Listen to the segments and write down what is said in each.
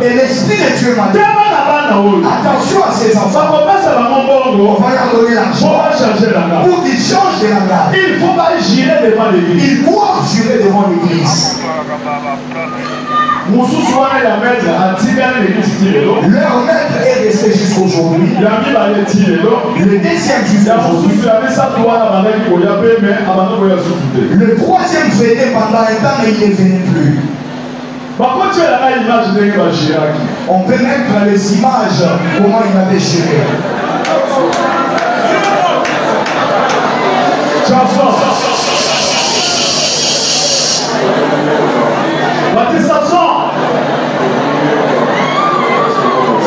Et l'Esprit de Dieu m'a dit, attention à ces enfants, on va leur donner l'argent pour qu'ils changent de langage. Il faut pas jurer devant l'église. Ils doivent jurer devant l'église. Leur maître est resté jusqu'aujourd'hui. Le deuxième jusqu'aujourd'hui. Le troisième venait pendant un temps, mais il ne venait plus. On peut mettre les images, comment il avait géré.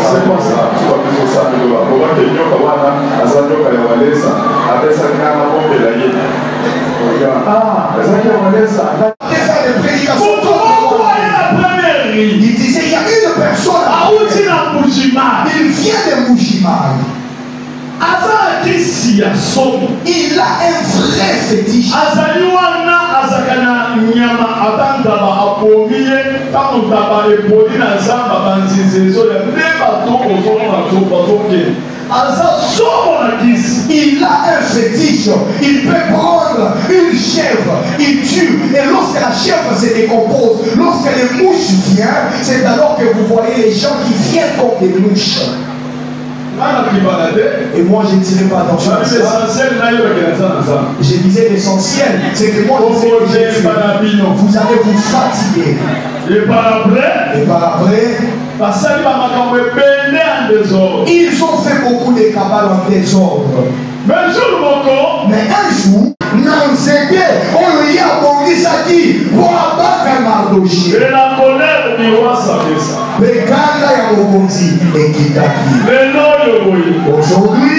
C'est quoi ça? Il disait, il y a une personne, il vient de Mujimar. Il a un vrai fétiche. Il a un fétiche. Il peut prendre une chèvre, il tue. Et lorsque la chèvre se décompose, lorsque les mouches viennent, c'est alors que vous voyez les gens qui viennent comme des mouches. Et moi je ne tirais pas attention à ça. Je disais l'essentiel, c'est que moi je sais que vous allez vous fatiguer. Et par après, ils ont fait beaucoup de cabales en désordre. Mais un jour, Nanzeke, on lui a abondé ça qui pour abattre Mardochée. Et la colère du roi s'abaissa. Mais quand il y a Mokonzi et Kitaki. Aujourd'hui,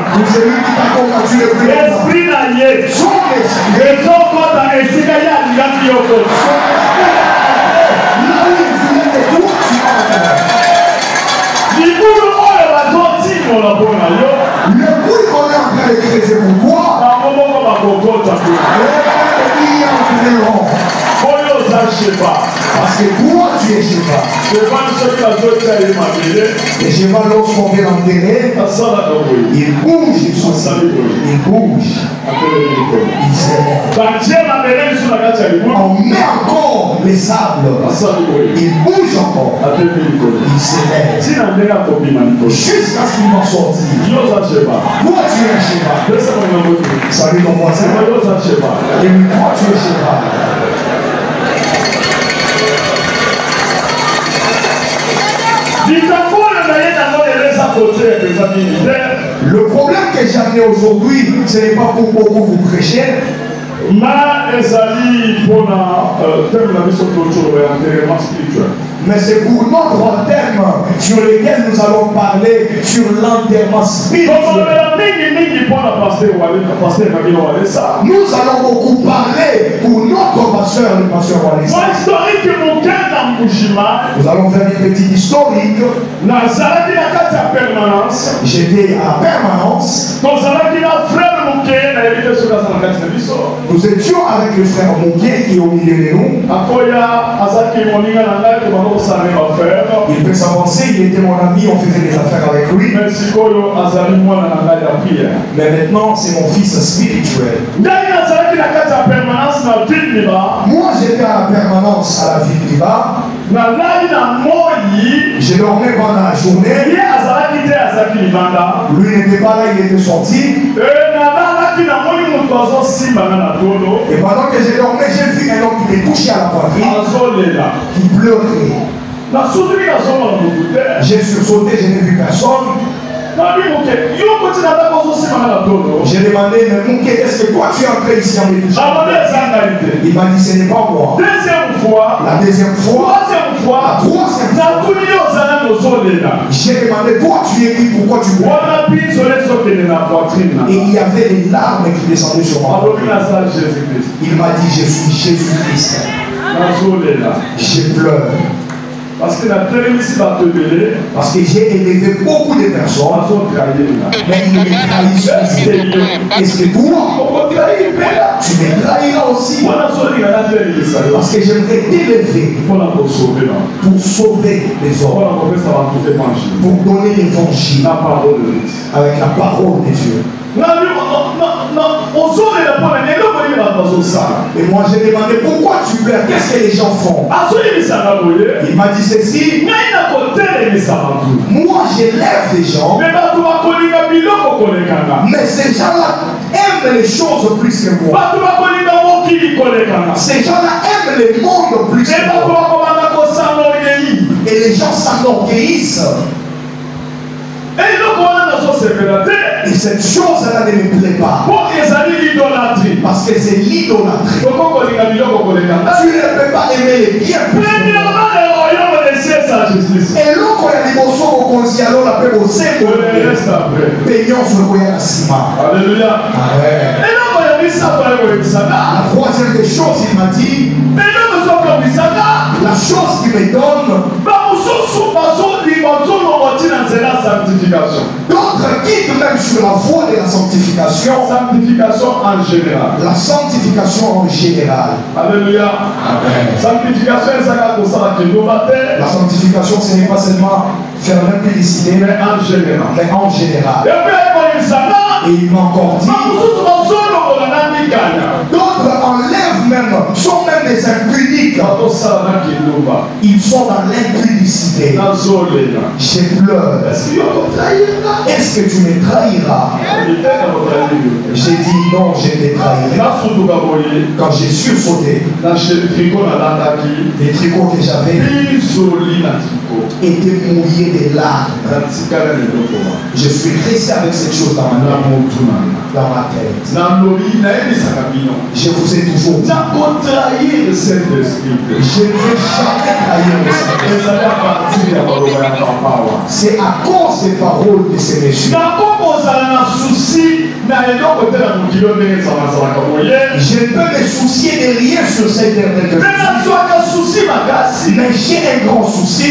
tout celui qui t'a combattu le plus longtemps, son esprit, le bruit qu'on est en train de creuser pour toi, parce que toi tu es Sheba. Et Sheba, lorsqu'on vient l'enterrer, il bouge, il bouge, il s'élève. On met encore les sables, il bouge encore, il s'élève. Jusqu'à ce qu'il va sortir. Toi tu es Sheba. Salut ton voisin. Et toi tu es Sheba. Le problème que j'ai amené aujourd'hui, ce n'est pas pour beaucoup vous prêcher. Mais c'est pour notre thème sur lequel nous allons parler sur l'enterrement spirituel. Nous allons beaucoup parler pour notre pasteur, le pasteur Walesa. Nous allons faire une petite historique. J'étais à la permanence. Nous étions avec le frère Mouké qui est au milieu de nous. Il peut s'avancer, il était mon ami, on faisait des affaires avec lui. Mais maintenant, c'est mon fils spirituel. Moi, j'étais à la permanence à la ville Liba. Je dormais pendant la journée. Lui n'était pas là, il était sorti. Et pendant que je dormais, j'ai vu un homme qui était couché à la poitrine, qui pleurait. J'ai sursauté, je n'ai vu personne. J'ai demandé, mais Mouké, est-ce que toi tu es entré ici en médecine? Il m'a dit, ce n'est pas moi. La deuxième fois, la troisième fois, j'ai demandé, toi tu es qui, pourquoi tu bois? Et il y avait des larmes qui descendaient sur moi. Il m'a dit, je suis Jésus-Christ. Je pleure. Parce que j'ai élevé beaucoup de personnes, mais ils me trahissent. Est-ce que toi, tu me trahiras aussi? Parce que j'aimerais t'élever pour sauver les hommes, pour donner l'évangile avec la parole de Dieu. Et moi j'ai demandé pourquoi tu pleures, qu'est-ce que les gens font? Il m'a dit ceci: moi j'élève des gens, mais ces gens-là aiment les choses plus que moi. Ces gens-là aiment le monde plus que moi. Et les gens s'enorgueillissent. Et cette chose-là ne me plaît pas. Parce que c'est l'idolâtrie. Tu ne peux pas aimer les biens. Et l'autre, il y a des morceaux au conseil, on l'appelle au sein. Payons sur le courrier à Sima. Alléluia. La troisième des choses, il m'a dit, la chose qui me donne, d'autres quittent même sur la voie de la sanctification. Sanctification en général. La sanctification en général. Alléluia. Amen. La sanctification, ce n'est pas seulement faire l'impudicité, mais en général. Mais en général. Et il m'a encore dit, d'autres enlèvent même, sont même des impudiques. Ils sont dans l'impudicité. Je pleure. Est-ce que tu me trahiras? J'ai dit non, je te trahirai. Quand j'ai sursauté, les tricots que j'avais étaient mouillés de larmes. Je suis resté avec cette chose dans ma tête. Je vous ai toujours dit, je ne veux jamais trahir le Saint-Esprit. C'est à cause des paroles de ces messieurs. Je ne peux me soucier de rien sur cette dernière vie. Mais j'ai un grand souci.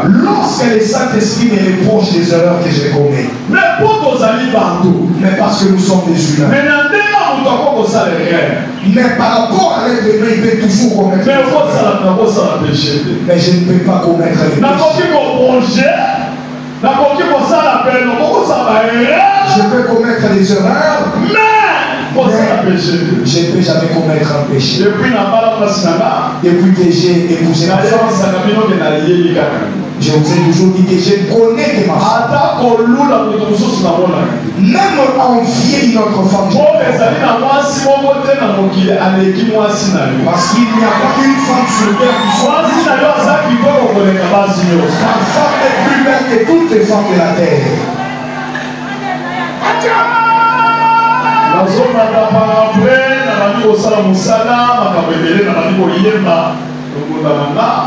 Lorsque le Saint-Esprit me reproche les erreurs que j'ai commises. Mais parce que nous sommes des humains. Mais par rapport à l'être humain, il peut toujours commettre des erreurs. Mais je ne peux pas commettre les péchés. Je peux commettre des erreurs. Je ne peux jamais commettre un péché. Depuis que j'ai épousé ma femme, je vous ai toujours dit que je connais que ma femme. Même envier une autre femme. Parce qu'il n'y a pas une femme sur terre qui soit. Ma femme est plus belle que toutes les femmes de la terre.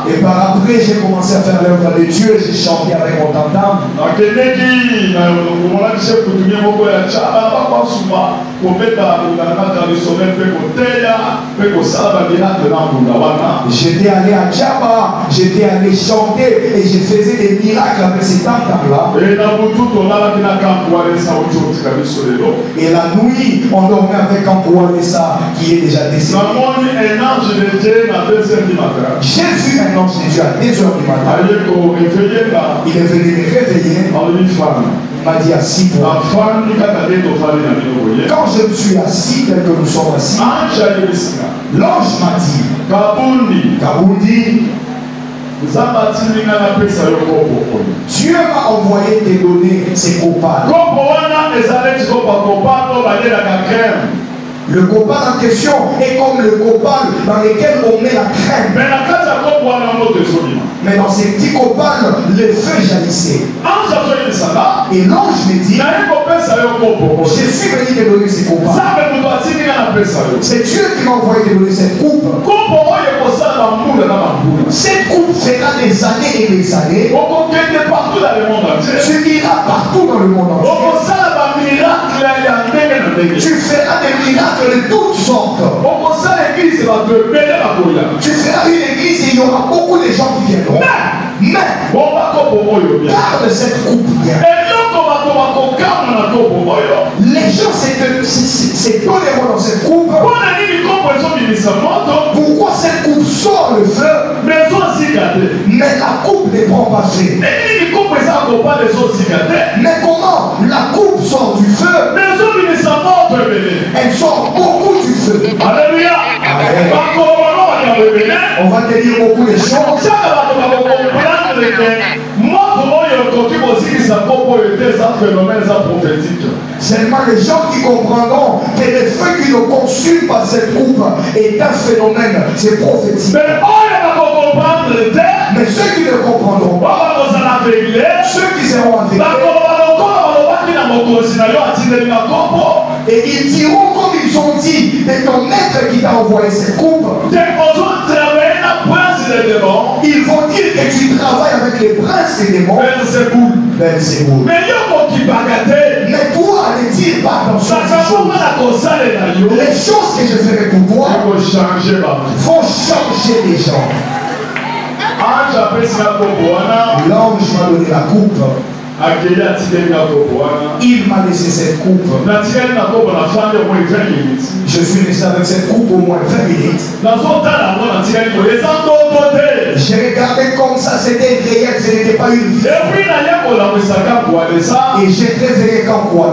Et par après, j'ai commencé à faire l'œuvre de Dieu, j'ai chanté avec mon tam-tam. J'étais allé à Djaba, j'étais allé chanter et je faisais des miracles avec ces tam-tam-là. Et la nuit, on dormait avec un Koualesa qui est déjà décédé. J'ai vu un ange de Dieu à 2h du matin. Il est venu me réveiller. Il m'a dit assis-toi. Quand je me suis assis, tel que nous sommes assis, l'ange m'a dit, Kabundi, Dieu m'a envoyé te donner ses copains. Le copal en question est comme le copal dans lequel on met la crème. Mais dans ces petits copals, le feu jaillissait. Et l'ange me dit, je suis venu te donner ces copals. C'est Dieu qui m'a envoyé te donner cette coupe. Cette coupe fera des années et des années. Tu iras partout dans le monde entier. Tu feras des miracles de toutes sortes. Tu feras une église et il y aura beaucoup de gens qui viendront. Mais garde cette coupe bien. Les gens, c'est tolérant dans cette coupe. Pourquoi cette coupe sort le feu? Mais la coupe ne prend pas feu. Mais comment la coupe sort du feu? Elle sort beaucoup du feu. Alléluia. On va te dire beaucoup de choses. Seulement les gens qui comprendront que le feu qui nous consume par cette coupe est un phénomène, c'est prophétique. Mais ceux qui ne comprendront pas, ceux qui seront aveuglés, et ils diront comme ils ont dit de ton maître qui t'a envoyé cette coupe. Ils vont dire que tu travailles avec les princes et les démons. Belzéboul. Mais toi, ne dis pas dans ce choses. Les choses que je ferai pour toi vont changer les gens. L'ange m'a donné la coupe. Il m'a laissé cette coupe. Je suis resté avec cette coupe au moins 20 minutes. J'ai regardé comme ça, c'était réel, ce n'était pas une vie. Et j'ai réveillé quand quoi?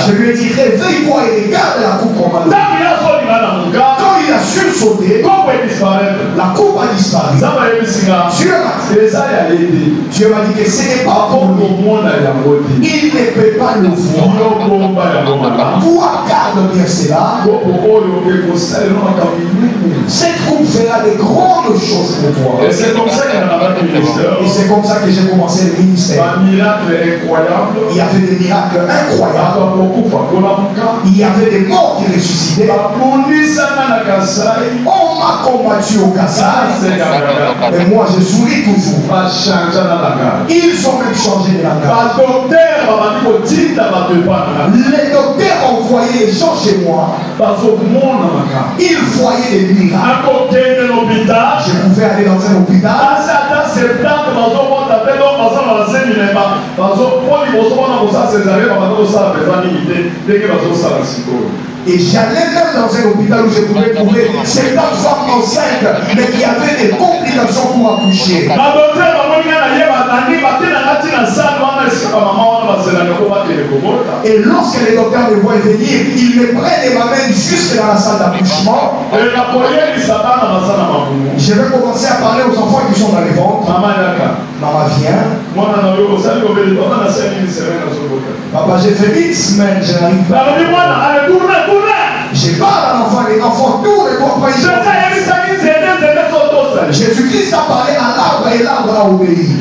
Je lui ai dit, réveille-toi et regarde la coupe qu'on m'a donnée. Quand il a sursauté, la coupe a disparu. Dieu m'a dit que ce n'est pas pour lui. Il ne peut pas le voir. Toi, garde bien cela. Cette coupe fera de grandes choses pour toi. Et c'est comme ça que j'ai commencé le ministère. Un miracle incroyable. Il y avait des miracles incroyables. Il y avait des morts qui ressuscitaient. On m'a combattu au Kassai. Mais moi je souris toujours. Ils ont même changé de la garde. Les docteurs envoyaient les gens chez moi. Ils voyaient des miracles. Je pouvais aller dans un hôpital. Et j'allais même dans un hôpital où je pouvais trouver 70 femmes enceintes, mais qui avaient des complications pour accoucher. Et lorsque les docteurs me voient venir, ils me prennent et m'amènent jusque dans la salle d'accouchement. Je vais commencer à parler aux enfants qui sont dans les ventres. Maman vient. Papa, j'ai fait 1 semaine, je n'arrive pas. Je parle à l'enfant, les enfants tournent et toi, Jésus-Christ a parlé à l'arbre et l'arbre a obéi.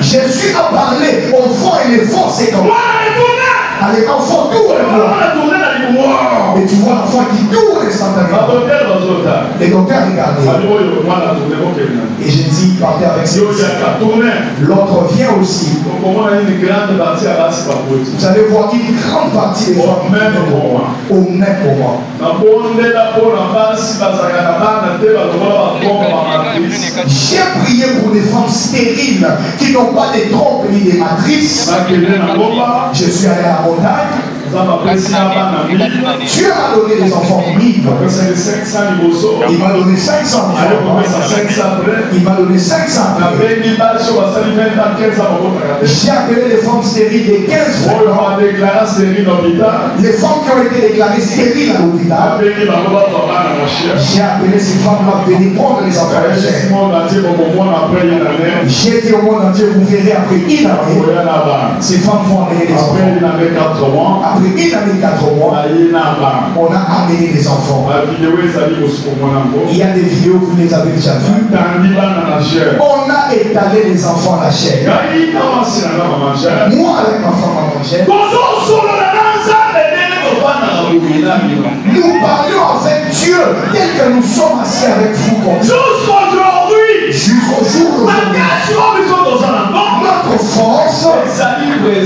Jésus a parlé au vent et les vents s'est calmé. Allez, enfant, tourne. Et tu vois l'enfant qui tourne instantanément. Les docteurs regardaient. Et j'ai dit, partez avec ça. L'autre vient aussi. Vous allez voir une grande partie des femmes au même moment. J'ai prié pour les femmes stériles qui n'ont pas de trompes ni de matrices. Je suis allé à la montagne. Dieu m'a donné des enfants libres. Il m'a donné 500 enfants. Il m'a donné 500. J'ai appelé les femmes stériles de 15 ans. Les femmes qui ont été déclarées stériles à l'hôpital. J'ai appelé ces femmes-là pour venir prendre les enfants. J'ai dit au monde entier, vous verrez après une année, ces femmes vont amener les enfants. Après une année, 4 mois, on a amené les enfants. Il y a des vidéos, vous les avez déjà vues. On a étalé les enfants à la chair. Moi, avec ma femme manger. Nous parlions avec Dieu tel que nous sommes assis avec vous. Jusqu'au jour d'aujourd'hui. Notre force,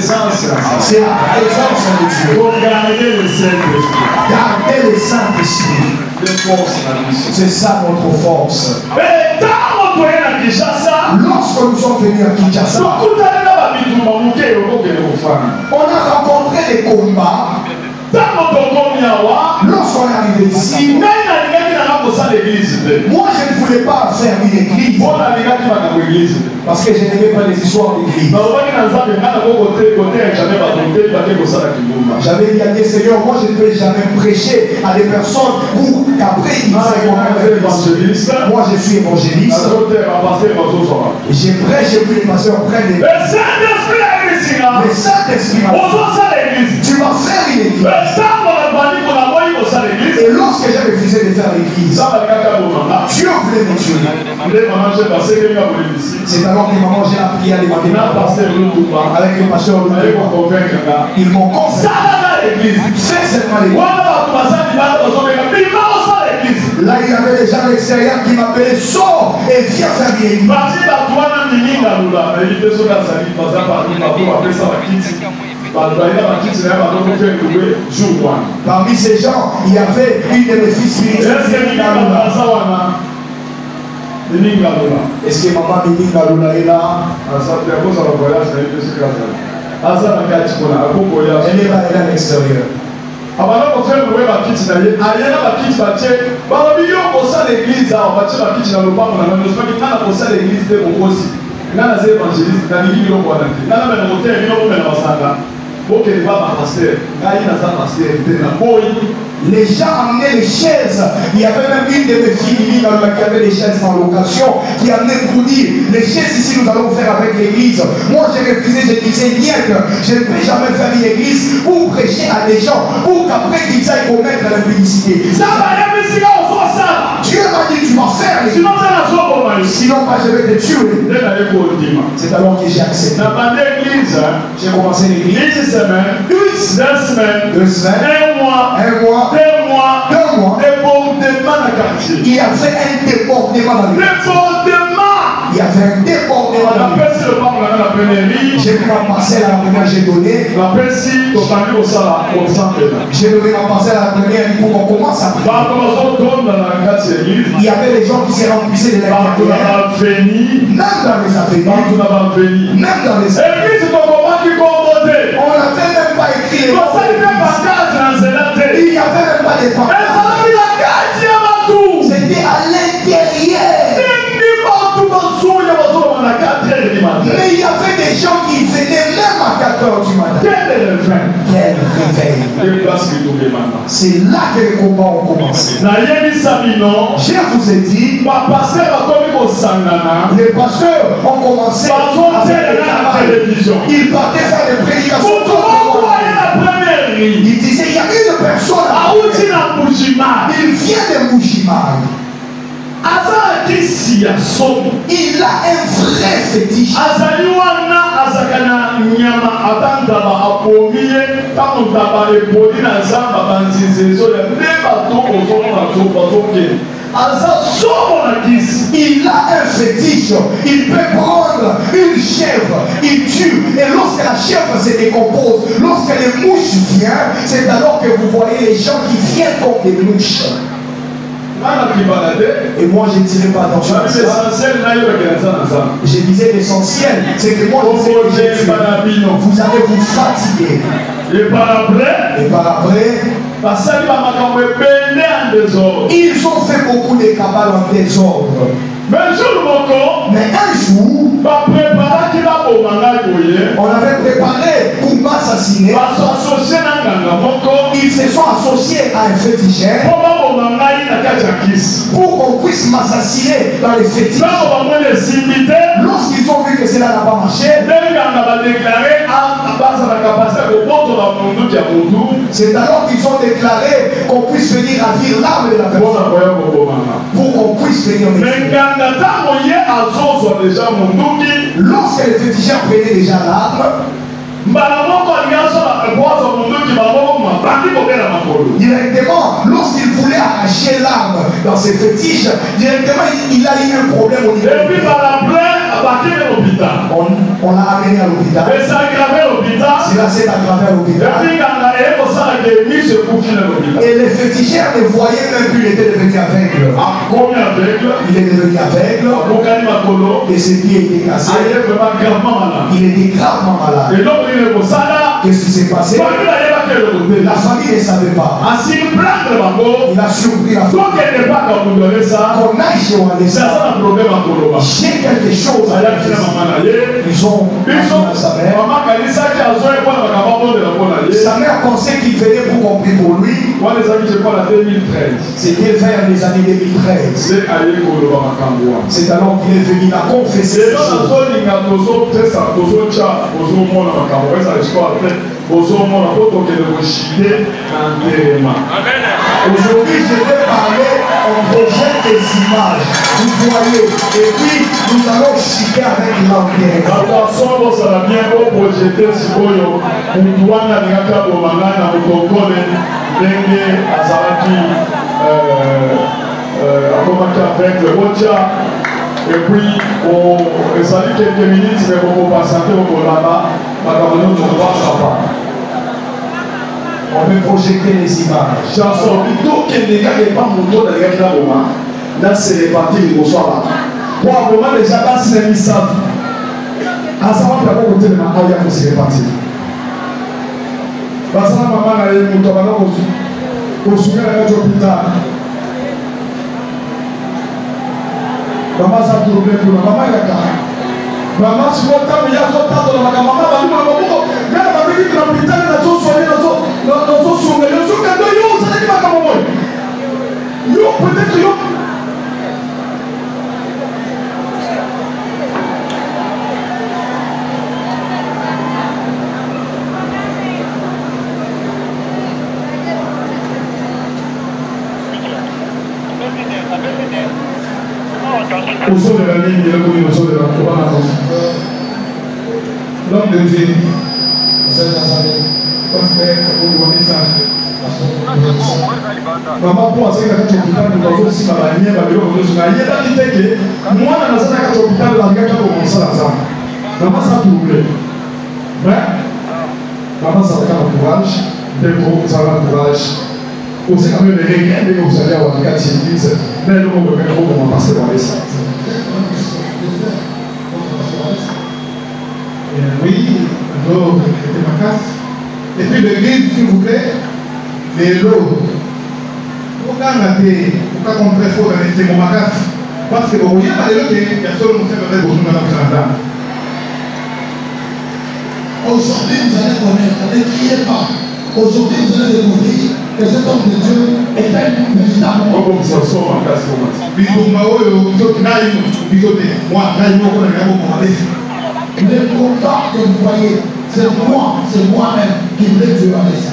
présence. C'est la présence de Dieu. Regardez le Saint-Esprit. Gardez le Saint-Esprit. C'est ça notre force. Lorsque nous sommes venus à Kinshasa, on a rencontré des combats. Lorsqu'on est arrivé ici, moi je ne voulais pas faire une église parce que je n'aimais pas les histoires d'église. J'avais dit à Dieu, Seigneur, moi je ne vais jamais prêcher à des personnes pour qu'après ils aient. Moi je suis évangéliste. J'ai prêché, puis les pasteurs prennent les. Le Saint-Esprit, tu vas faire une église. Et lorsque j'ai refusé de faire l'église, Dieu voulait me tuer. C'est alors que maman j'ai appris à les avec le pasteur. Ils m'ont convaincu. Fais seulement l'église. Là il y avait des gens à l'extérieur qui m'appelaient sors et viens faire une église. Parmi ces gens, il y avait une de mes filles spirituelles. Est-ce que maman Mimi Galula est là? Elle est là, elle est à l'extérieur. Les gens amenaient les chaises. Il y avait même une de mes filles qui avait des chaises en location qui amenait pour dire les chaises ici nous allons faire avec l'église. Moi j'ai refusé, je disais je ne peux jamais faire une église pour prêcher à des gens pour qu'après qu'ils aillent commettre la publicité. Dieu m'a dit tu vas faire l'église. Sinon pas je vais te tuer. C'est alors que j'ai accepté. J'ai commencé l'église. 2 semaines. 1 mois. 2 mois. Il y avait un débordement dans l'église. Il y avait un débordement dans l'église. J'ai pris ma parcelle à la première, j'ai donné. J'ai donné ma parcelle à la première pour qu'on commence à prier. Il y avait des gens qui se remplissaient de la prière. Même dans les avenues. Même dans les avenues. On n'avait même pas écrit les mots. Il n'y avait même pas de temps. C'était à l'intérieur. Mais il y avait des gens qui venaient même à 4 h du matin. Quel réveil. C'est là que les combats ont commencé. Je vous ai dit, les pasteurs ont commencé à faire des télévisions. Ils partaient faire des prédications. Il disait, il y a une personne il vient de Moujimal. Il a un vrai fétiche. Il a un fétiche. Il peut prendre une chèvre, il tue. Et lorsque la chèvre se décompose, lorsque les mouches viennent, c'est alors que vous voyez les gens qui viennent comme des mouches. Et moi je ne tirais pas attention à ça. Je disais l'essentiel, c'est que moi je disais vous allez vous fatiguer. Et par après, ils ont fait beaucoup de cabales en désordre. Mais un jour, on avait préparé pour m'assassiner. Ils se sont associés à un féticheur pour qu'on puisse m'assassiner dans les fétiches. Lorsqu'ils ont vu que cela n'a pas marché, c'est alors qu'ils ont déclaré qu'on puisse venir ravir l'âme de la personne pour qu'on puisse venir me tuer. Lorsque les féticheurs prenaient déjà l'arme, directement, lorsqu'il voulait arracher l'arme dans ses fétiches, directement il a eu un problème au niveau. On l'a amené à l'hôpital. Cela s'est aggravé à l'hôpital. Et les féticheurs ne voyaient même plus, il était devenu aveugle. Il est devenu aveugle. Et ses pieds étaient cassés. Il était gravement malade. Qu'est-ce qui s'est passé? La famille ne savait pas. Il a surpris la famille. Qu'on aille chez Walesa. J'ai quelque chose à dire. Ils ont à sa mère. Sa mère pensait qu'il venait pour compris pour lui. C'était vers les années 2013. C'est alors qu'il est venu la confesser. Aujourd'hui, je vais parler, on projette des images. Vous voyez, et puis nous allons chiquer avec l'enterrement. Et puis, on salue quelques minutes, mais on va passer au là-bas. On peut projeter les images. Là, c'est les parties du bonsoir là. Moi, pour moi, déjà, là, c'est mis ça. À savoir que la côté de ma aïe, c'est les parties. Parce que maman a eu mon tabac au souvenir de l'hôpital. Maman, ça tourne pour la maman, il y a qu'à. Maman, si vous avez un peu de temps, maman, va nous mais la vie de l'hôpital, elle a tout soigné dans son souvenir. Le souvenir de yo, ça n'est pas comme moi. Yo, peut-être yo. Au son de la ligne, il est connu au son de la couronne. L'homme de Dieu, maman pour enseigne à l'hôpital, nous avons aussi ma manière, ma bureau, nous avons dit que moi, dans la salle à l'hôpital, nous avons commencé à ça. Maman, ça tourne. Mais, maman, ça va faire un courage, des gros, ça va un courage. Aussi, quand même, les règles, que vous allez avoir 4 églises, mais nous, on va faire comment passer dans les salles. Oui, l'eau était ma casse. Et puis l'église, s'il vous plaît, les lots. Pourquoi on a été, pourquoi on fait faux dans les sémons ma casse? Parce que vous voyez, il y a seulement mon frère avec vous dans la Canada. Aujourd'hui, vous allez connaître, ne criez pas. Aujourd'hui, vous allez découvrir que cet homme de Dieu est un véritable. Le combat que vous voyez, c'est moi-même qui voulais Dieu avec ça.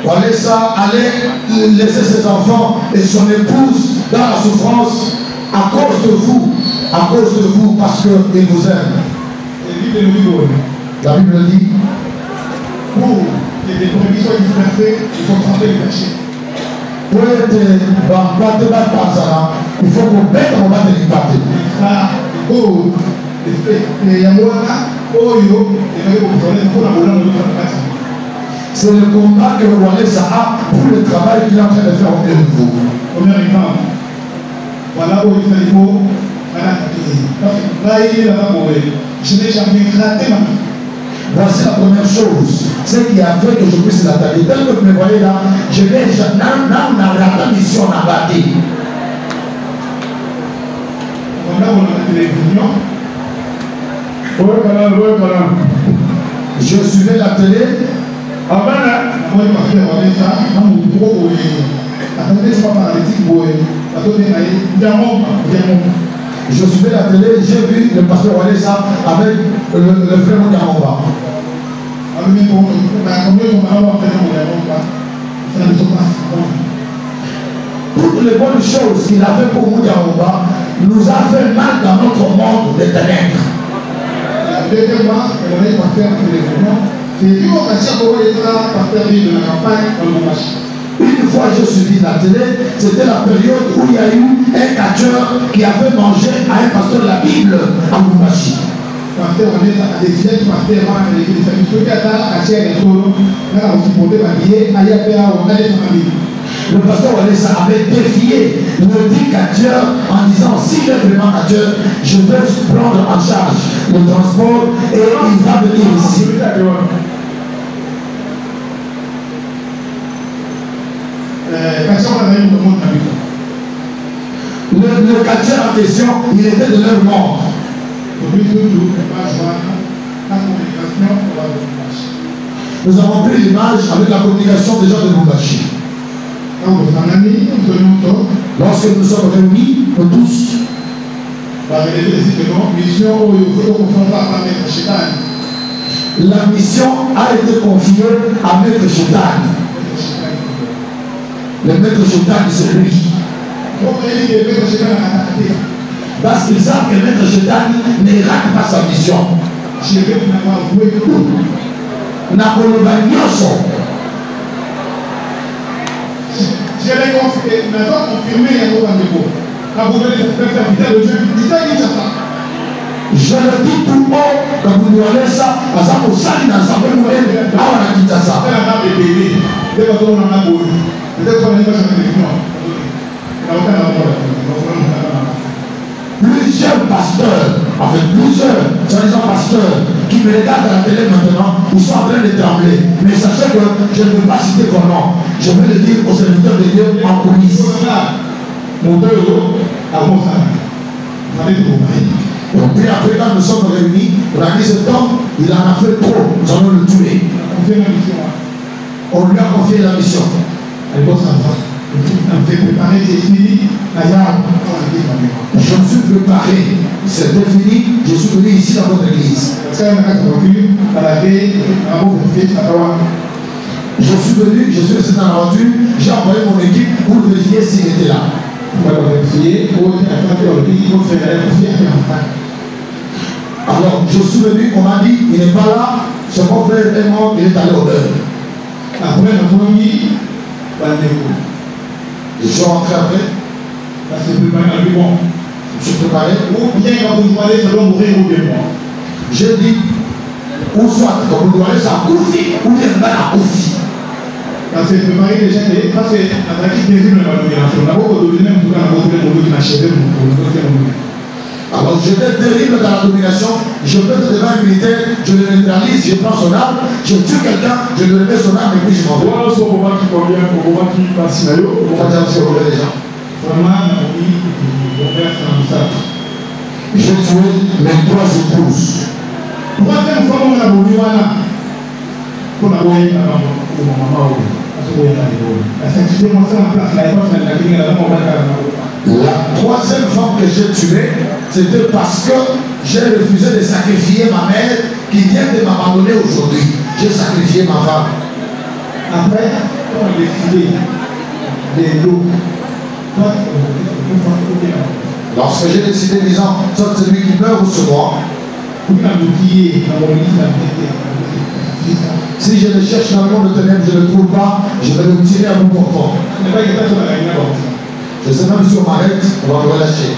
Walesa allait laisser ses enfants et son épouse dans la souffrance à cause de vous, parce qu'il vous aime. La Bible dit, pour que les premiers soient dispersés, il faut tremper le péché. Pour être battu par Tanzana, il faut qu'on mette en bas de l'hypathie. C'est le combat que Walesa a pour le travail qu'il est en train de faire au milieu de vous. Premier exemple, voilà où il fait le mot, je n'ai jamais gratté ma vie. Voici la première chose, ce qui a fait que je puisse l'attaquer. Tel que vous me voyez là, je vais la mission à bâtir. Je suivais la télé. Je suivais la télé, j'ai vu le pasteur Walesa avec le frère Moudamomba. Toutes les bonnes choses qu'il a fait pour Moudamomba nous a fait mal dans notre monde de ténèbres. Deuxièmement, elle avait pasteur pour les événements. C'est lui qui a pasteur de la campagne dans le marché. Une fois, je suivi la télé, c'était la période où il y a eu un catcheur qui a fait manger à un pasteur la Bible à Lubumbashi. Le pasteur Walesa avait défié le dit catcheur en disant s'il est vraiment catcheur, je vais prendre en charge le transport et il va venir ici. Le catcheur en question, il était de leur monde. Nous avons pris l'image avec la communication des gens de Lubumbashi. Lorsque nous sommes réunis, nous tous, la mission a été confiée à Maître Chétan. Le Maître Chétan, c'est lui. Parce qu'ils savent que Maître Chétan ne rate pas sa mission. Je l'ai confirmé à vos rendez-vous. Je le dis tout haut que vous nous allez ça, à ça pour ça, dans sa bonne nouvelle, à la Kitasa. Plusieurs pasteurs, enfin plusieurs, soi-disant pasteurs, qui me regardent à la télé maintenant, ils sont en train de trembler. Mais sachez que je ne veux pas citer vos noms. Je vais le dire aux serviteurs de Dieu en coulisses. Donc, puis après, quand nous sommes réunis, on a dit cet homme, il en a fait trop, nous allons le tuer. On lui a confié la mission. Je me suis préparé, c'était fini, je suis venu ici dans votre église. Je suis venu, je suis resté dans la voiture, j'ai envoyé mon équipe pour vérifier s'il était là. Alors, je suis venu, on m'a dit, il n'est pas là, son mon frère est mort, il est allé au deuil. Après, je suis rentré après. Je suis préparé. Ou bien quand vous demandez, ça doit mourir ou bien moi. J'ai dit, ou soit, quand vous demandez ça, Koufi, ou bien à Koufi. Parce que préparer déjà, parce que la pratique terrible de la domination, d'abord, au deuxième, tout cas, on a achevé mon. Alors j'étais terrible dans la domination, je peux te devant un militaire, je le neutralise, je prends son arme, je tue quelqu'un, je lui remets son arme et puis je m'en vais. Voilà ce moment qui convient, au moment qui passe là. On va dire ce qu'on veut déjà. J'ai tué mes 3 épouses. Troisième fois, on a voulu pour la voyer pour ma maman. La 3e femme que j'ai tuée, c'était parce que j'ai refusé de sacrifier ma mère qui vient de m'abandonner aujourd'hui. J'ai sacrifié ma femme. Après, on a décidé de l'eau. Lorsque j'ai décidé, disant, soit celui qui meurt ou c'est moi. Si je le cherche dans le monde de ténèbres, je ne le trouve pas, je vais le tirer à bout portant. Je sais même si on m'arrête, on va me relâcher.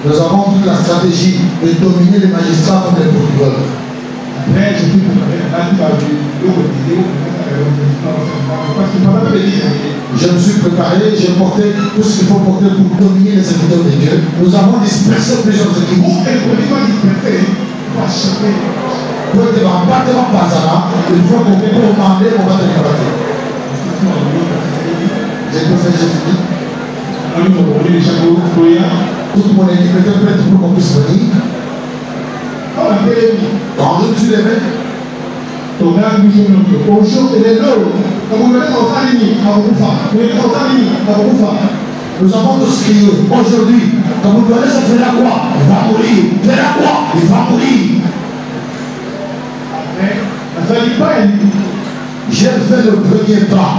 Nous avons toute la stratégie de dominer les magistrats comme les procureurs. Je me suis préparé, j'ai porté tout ce qu'il faut porter pour dominer les serviteurs de Dieu. Nous avons dispersé plusieurs équipes. Pour être en battement pas là, il faut qu'on commande mon battement. J'ai tout fait, j'ai fini. Toute mon équipe était prête pour qu'on puisse venir. Quand je me suis levé, nous avons tous crié aujourd'hui, quand vous donnez ça fera quoi? Il va mourir. Fera quoi? Il va mourir. J'ai fait le premier pas.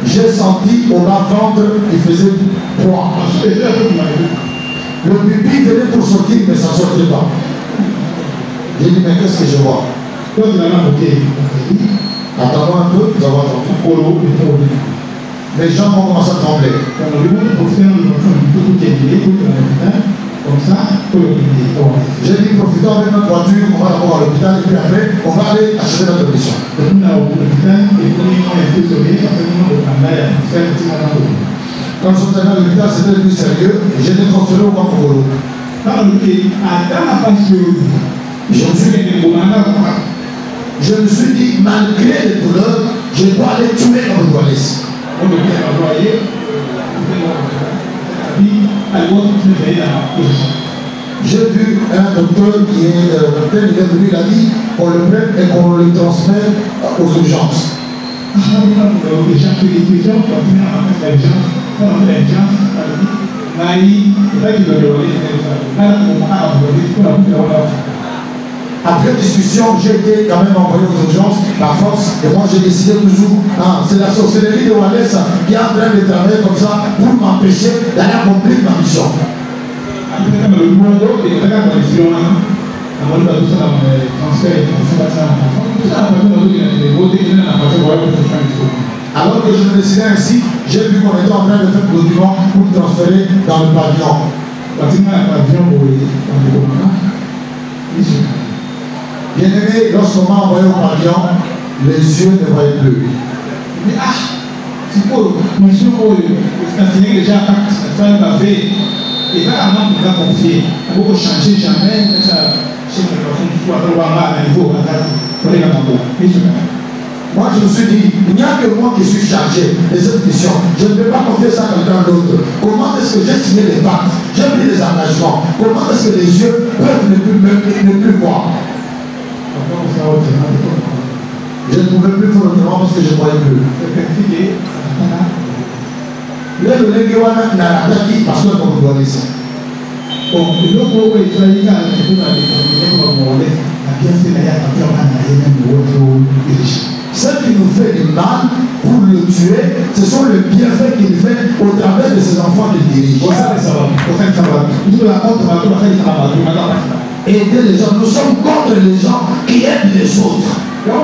J'ai senti au bas-ventre qu'il faisait poids. Le pipi venait pour sortir, mais ça ne sortait pas. J'ai dit, mais qu'est-ce que je vois? Attendons un peu, nous avons entendu. Les gens vont commencer à trembler. J'ai dit profitons avec notre voiture, on va d'abord à l'hôpital et puis après on va aller acheter notre mission. Quand je suis allé à l'hôpital, c'était le plus sérieux et j'ai été transféré au Bankolo. Je me suis dit, malgré les douleurs, je dois aller tuer comme je dois laisser. J'ai vu un docteur qui est venu, il a dit qu'on le prenne et qu'on le transfère aux urgences. Après discussion, j'ai été quand même envoyé aux urgences par force et moi j'ai décidé toujours, c'est la sorcellerie de Wallace qui est en train de travailler comme ça pour m'empêcher d'aller accomplir ma mission. Alors que je me décidais ainsi, j'ai vu qu'on était en train de faire le document pour me transférer dans le pavillon. Bien aimé, lorsqu'on m'a envoyé au pavillon, les yeux ne voyaient plus. Moi je me suis dit, il n'y a que moi qui suis chargé de cette mission. Je ne peux pas confier ça à quelqu'un d'autre. Comment est-ce que j'ai signé les pactes? J'ai pris des engagements. Comment est-ce que les yeux peuvent ne plus voir? Je ne pouvais plus faire autrement parce que je ne voyais plus. Le Leguewana n'a attaqué parce que comme doit laisser. Ce qui nous fait du mal pour le tuer, ce sont les bienfaits qu'il fait au travers de ses enfants qu'il dirige. Aider les gens, nous sommes contre les gens qui aident les autres. Donc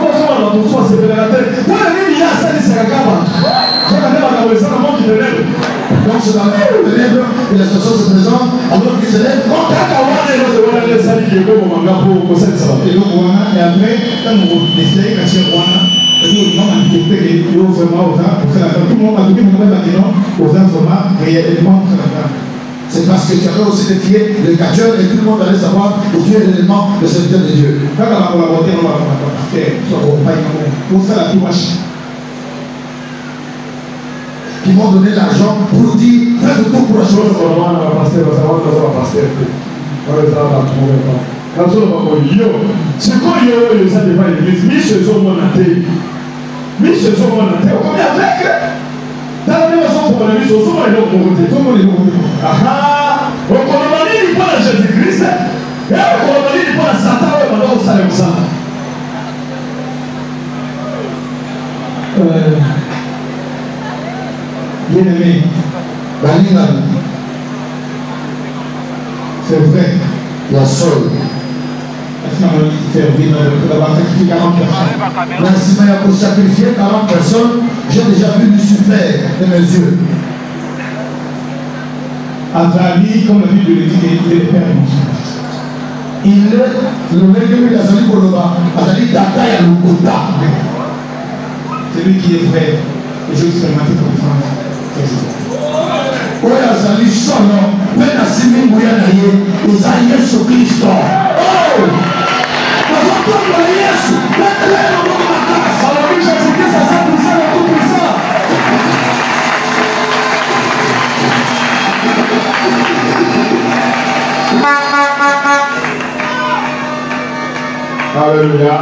c'est dans le ténèbre que les personnes se présentent alors qu'ils se lèvent contre et après, quand on décide que c'est c'est parce que tu avais aussi défié le catcheur et tout le monde allait savoir que tu es l'élément de serviteur de Dieu. Qui m'ont donné l'argent pour dire faites tout pour la chose. C'est quand il y a eu ça devant l'église, mis ce jour mon athée. Mis ce jour mon athée. On est avec. Dans la même façon pour la mise au jour, on est là pour voter. Tout le monde est là pour voter. On connaît pas Jésus-Christ. Et on connaît pas Satan. On va au salaire ça. Bien aimé. C'est vrai. La seule. Merci pour sacrifier 40 personnes. J'ai déjà vu Lucifer de mes yeux. Azali, comme la Bible le dit, il est le Père mensonge. Il est le mec qui a Azali Koloba. Azali Tata et Lukota. C'est lui qui est vrai. Et je vous expérimenté comme ça. Oui, Azali Solo. Mais la Simi Mouyanaye. Ils ont Yesu Christo. Oh! Nous sommes tous dans Yesu. Mettez-les dans notre macasse. Alors oui, Jésus-Christ, ça s'est poussé dans tout puissant. Alléluia.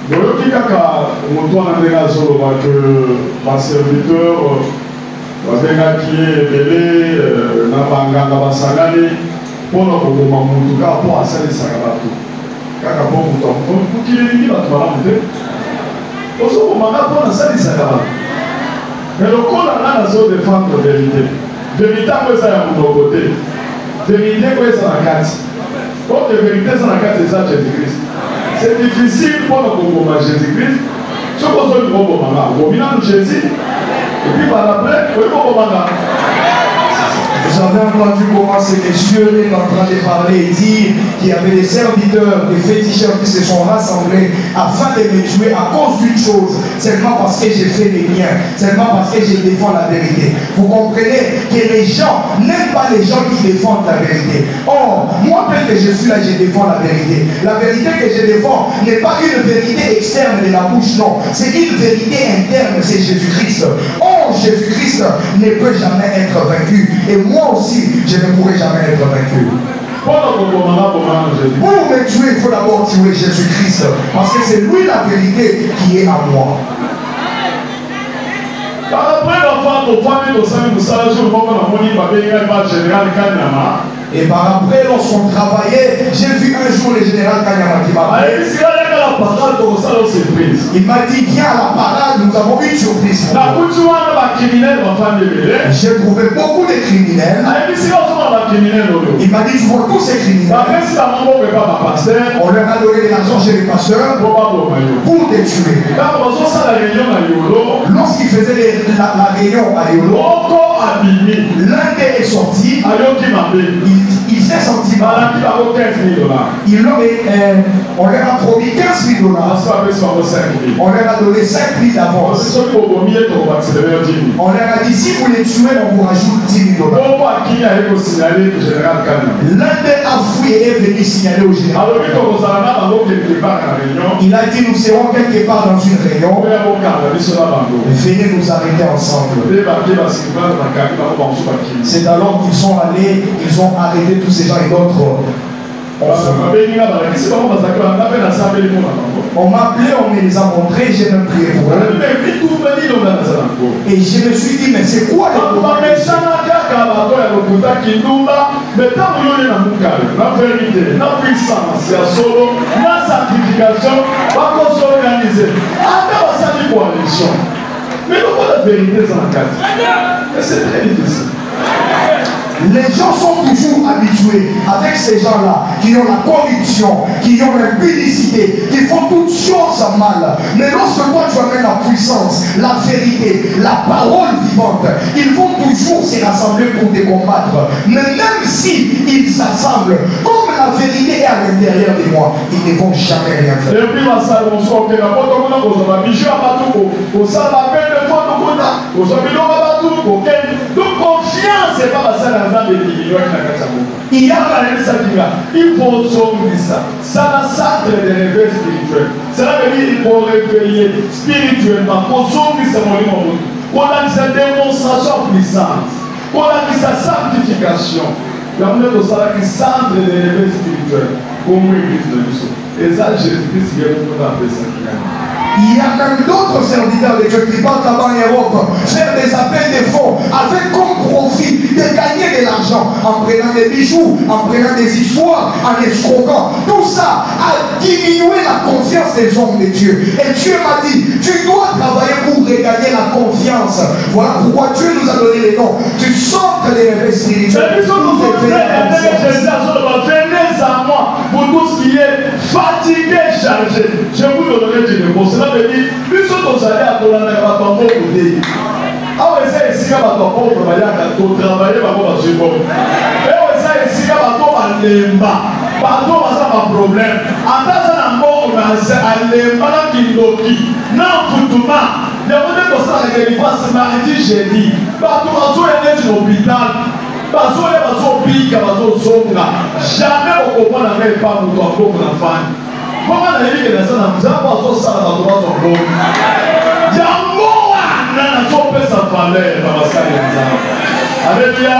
Boyoki kaka moto na ndenge azoloba ke baserviteur babengaki ye ebele na banganga basangani mpona koboma motu kaka mpo asalisaka bato kaka mpo moto mokilingi bato malamu te ozobomanga mpo nasalisaka bato me lokola nga nazodefendre verité verité yango eza ya monoko te verité yango eza na kati Donc, la vérité, c'est la carte de Jésus-Christ. C'est difficile pour nous comprendre Jésus-Christ. Ce qu'on veut nous comprendre, on vient de Jésus. Et puis par après, on peut comprendre. Vous avez entendu comment ces messieurs est en train de parler et dire qu'il y avait des serviteurs, des féticheurs qui se sont rassemblés afin de me tuer à cause d'une chose, seulement parce que j'ai fait les miens, seulement parce que je défends la vérité. Vous comprenez que les gens n'aiment pas les gens qui défendent la vérité. Or, moi, tel que je suis là, je défends la vérité. La vérité que je défends n'est pas une vérité externe de la bouche, non. C'est une vérité interne, c'est Jésus-Christ. Or, Jésus-Christ ne peut jamais être vaincu. Et moi aussi, je ne pourrai jamais être vaincu. Pour me tuer, il faut d'abord tuer Jésus-Christ. Parce que c'est lui la vérité qui est à moi. Et par après, lorsqu'on travaillait, j'ai vu un jour le général Kanyama qui m'a appelé. Il m'a dit, viens à la parade, nous avons une surprise. J'ai trouvé beaucoup de criminels. Il m'a dit, tu vois tous ces criminels. On leur a donné de l'argent chez les pasteurs pour les tuer. Lorsqu'ils faisaient la réunion à Yolo, l'un d'eux est sorti. Il s'est senti mal. On leur a promis 15 000 $. On leur a donné 5 000 d'avance. On leur a dit, si vous les tuez, on vous rajoute 10 000 $. L'un d'eux a fui et est venu signaler au général. Il a dit, nous serons quelque part dans une réunion. Venez nous arrêter ensemble. C'est alors qu'ils sont allés, ils ont arrêté tous ces gens et d'autres. On m'a appelé, on me les a montrés, j'ai même prié pour eux. Et je me suis dit, mais c'est quoi le problème? Mais la vérité, c'est très difficile. Les gens sont toujours habitués avec ces gens-là qui ont la corruption, qui ont l'impudicité, qui font toutes choses mal. Mais lorsque toi tu amènes la puissance, la vérité, la parole vivante, ils vont toujours se rassembler pour te combattre. Mais même si ils s'assemblent, comme la vérité est à l'intérieur de moi, ils ne vont jamais rien faire. Et puis, donc confiance c'est pas ça dans un il y a il faut sauver ça. Ça la centre de réveil spirituel. Cela veut dire qu'il faut réveiller spirituellement. Pour sauver ce moment. Pour la démonstration de puissance. Pour la sanctification. Il y a un centre de réveil spirituel. Comme l'église de Lusso. Et ça, Jésus-Christ vient pour appeler ça. Il y a même d'autres serviteurs de Dieu qui partent là-bas en Europe faire des appels de fonds avec comme profit de gagner de l'argent en prenant des bijoux, en prenant des histoires, en escroquant. Tout ça a diminué la confiance des hommes de Dieu. Et Dieu m'a dit, tu dois travailler pour regagner la confiance. Voilà pourquoi Dieu nous a donné les noms. Tu sors de l'éveil spirituel. Venez à moi pour tout ce qui est fatigué, chargé. Je vous donnerai du repos. Cela veut dire, plus on s'allait à ton endroit, ah ouais, c'est ici qu'à ton pauvre, tu travailles, tu vas sur bon. Et ouais, c'est ici qu'à ton lemba, pardon, ça pas problème. En tant que on a un lemba qui doki, non foutouma. Il y a des personnes qui passent mardi, jeudi. Partout, on est dans l'hôpital. Jamais on comprend la même part pour ton pauvre enfant. Comment on a dit que les gens n'ont pas ça dans le droit de l'homme? Il y a un mot à son père sa valeur dans la salle. Alléluia.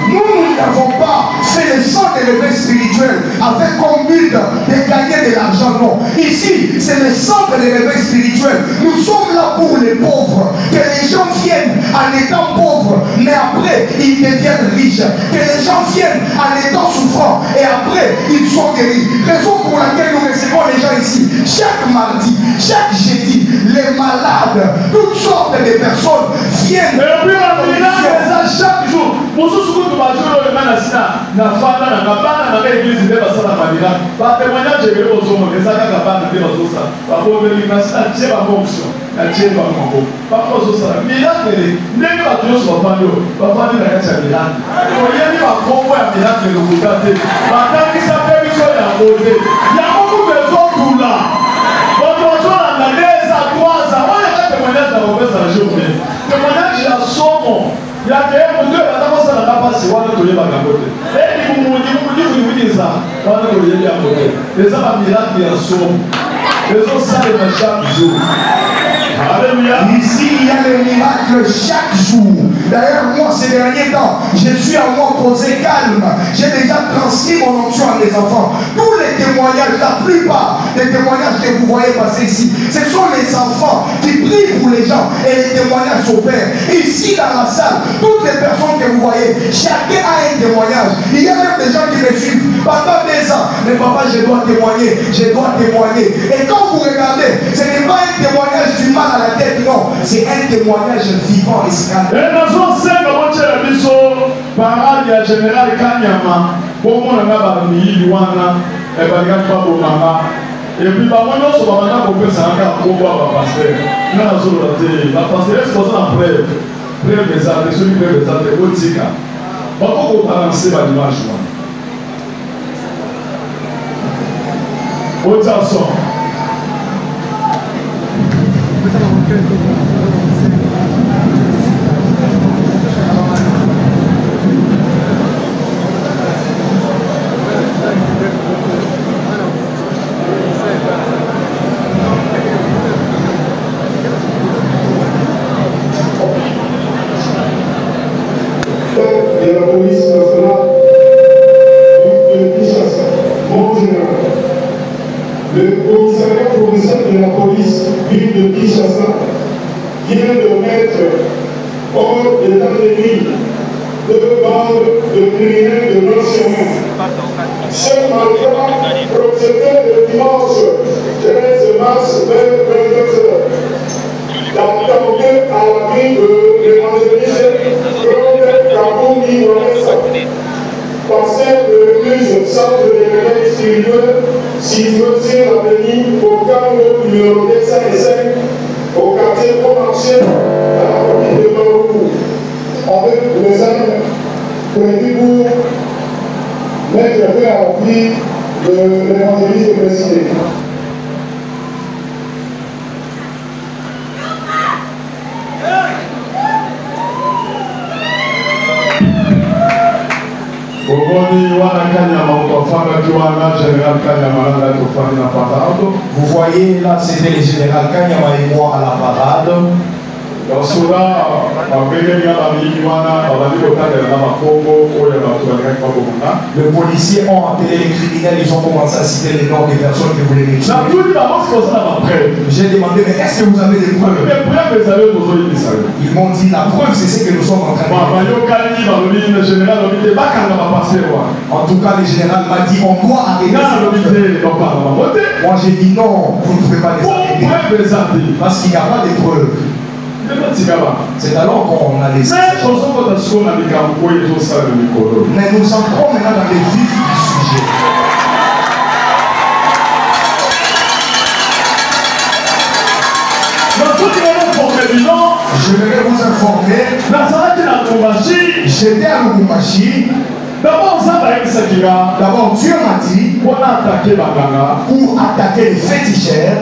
Nous n'avons pas fait le sang de l'éveil spirituel avec comme but de gagner de l'argent. Non. Ici, c'est le sang de l'éveil spirituel. Nous sommes là pour les pauvres. Que les gens viennent en étant pauvres, mais après, ils deviennent riches. Que les gens viennent en étant souffrants, et après, ils sont guéris. Raison pour laquelle nous recevons les gens ici. Chaque mardi, chaque jeudi, les malades, toutes sortes de personnes viennent. Et puis, on a chaque jour. Pour ceux qui sont na fanda na bana na église de basala malira ba témoignage que les hommes les aka bana de bazosa ba bobeli na sa tie ba fonction na tie ba moko ba kozosa miracle ndenge ba tous ba fandi na kacha miracle ko yeli ba kombo ya miracle le kutate ba takisa pe biso ya bote ya moko bezo kula ba tozo na ndeza kwaza wala ka témoignage na robesa na journée témoignage ya somo ya kemo ndio atakosa na nafasi wale tuleba kabote mudiza wana koyeli ya bote eza ba miracle ya somo ezo sale na chaque jour. Alléluia. Ici il y a le miracle chaque jour. D'ailleurs moi ces derniers temps je suis à moi posé calme. J'ai déjà transmis mon onction à mes enfants. Tous les témoignages, la plupart des témoignages que vous voyez passer ici, ce sont les enfants qui prient pour les gens et les témoignages s'opèrent. Ici dans la salle, toutes les personnes que vous voyez, chacun a un témoignage. Il y a même des gens qui me suivent pendant des ans. Mais papa, je dois témoigner, je dois témoigner. Et quand vous regardez, ce n'est pas un témoignage du mal à la tête, non, c'est un témoignage vivant et scandaleux. Et dans son sein, comment tu as vu ça? Parade du général Kanyama, comment on a mis Luana, et Bagan Pabomama. Et puis, par contre, on va faire ça pour voir le pasteur. Non, la pasteur est supposée en preuve. Preuve des arts, celui preuve des arts, de Botika. Pourquoi on va lancer la dimanche? Otason. De la police nationale de Kinshasa, mon général. Le commissariat provincial de la police ville de Kinshasa vient de mettre hors d'état de nuit deux bandes de criminels de blanchiment. Ce matin, procédé le dimanche 13 mars vers 22h. D'attendu à la vie de l'évangéliste Claude Kaboumi Wanessa, pasteur de l'église centre de l'éveil spirituel situé sur l'avenue Okano numéro 205 au quartier Bon-Marché à la commune de Maroubou, avec les armes prévues pour mettre fin à la vie de l'évangéliste précédé. Vous voyez là, c'était le général Kanyama et moi à la parade. Les policiers ont appelé les criminels, ils ont commencé à citer les noms des personnes qui voulaient les tuer. J'ai demandé, mais est-ce que vous avez des preuves? Ils m'ont dit, la preuve c'est ce que nous sommes en train de faire. En tout cas, le général m'a dit, on doit arrêter. Moi j'ai dit non, vous ne pouvez pas les arrêter. Parce qu'il n'y a pas de preuves. C'est alors qu'on a laissé. Mais nous entrons maintenant dans les vifs du sujet. Je vais vous informer. J'étais à Lubumbashi. D'abord, Dieu m'a dit pour attaquer les féticheurs.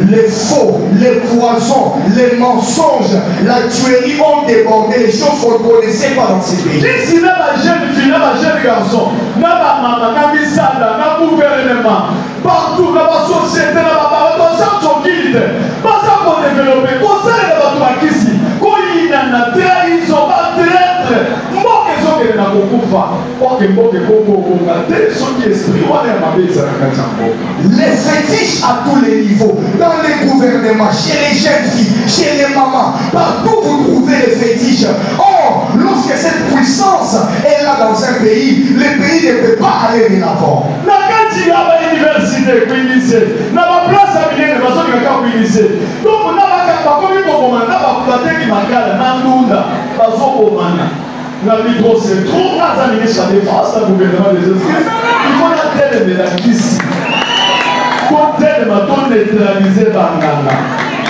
Les faux, les poisons, les mensonges, la tuerie ont débordé, les choses qu'on ne connaissait pas dans ces pays. Partout dans la société, dans la développer, conseil de votre ici, quand il y a un trahison, pas traître, les fétiches à tous les niveaux, dans les gouvernements, chez les jeunes filles, chez les mamans, partout vous trouvez les fétiches. Or, lorsque cette puissance est là dans un pays, le pays ne peut pas aller de l'avant. Donc, on a makala na ndunda bazobomana na micro c'est trop aza ministre de défense na gouvernement des esprits il faut la telemela kisi pour telema to neutraliser banganga.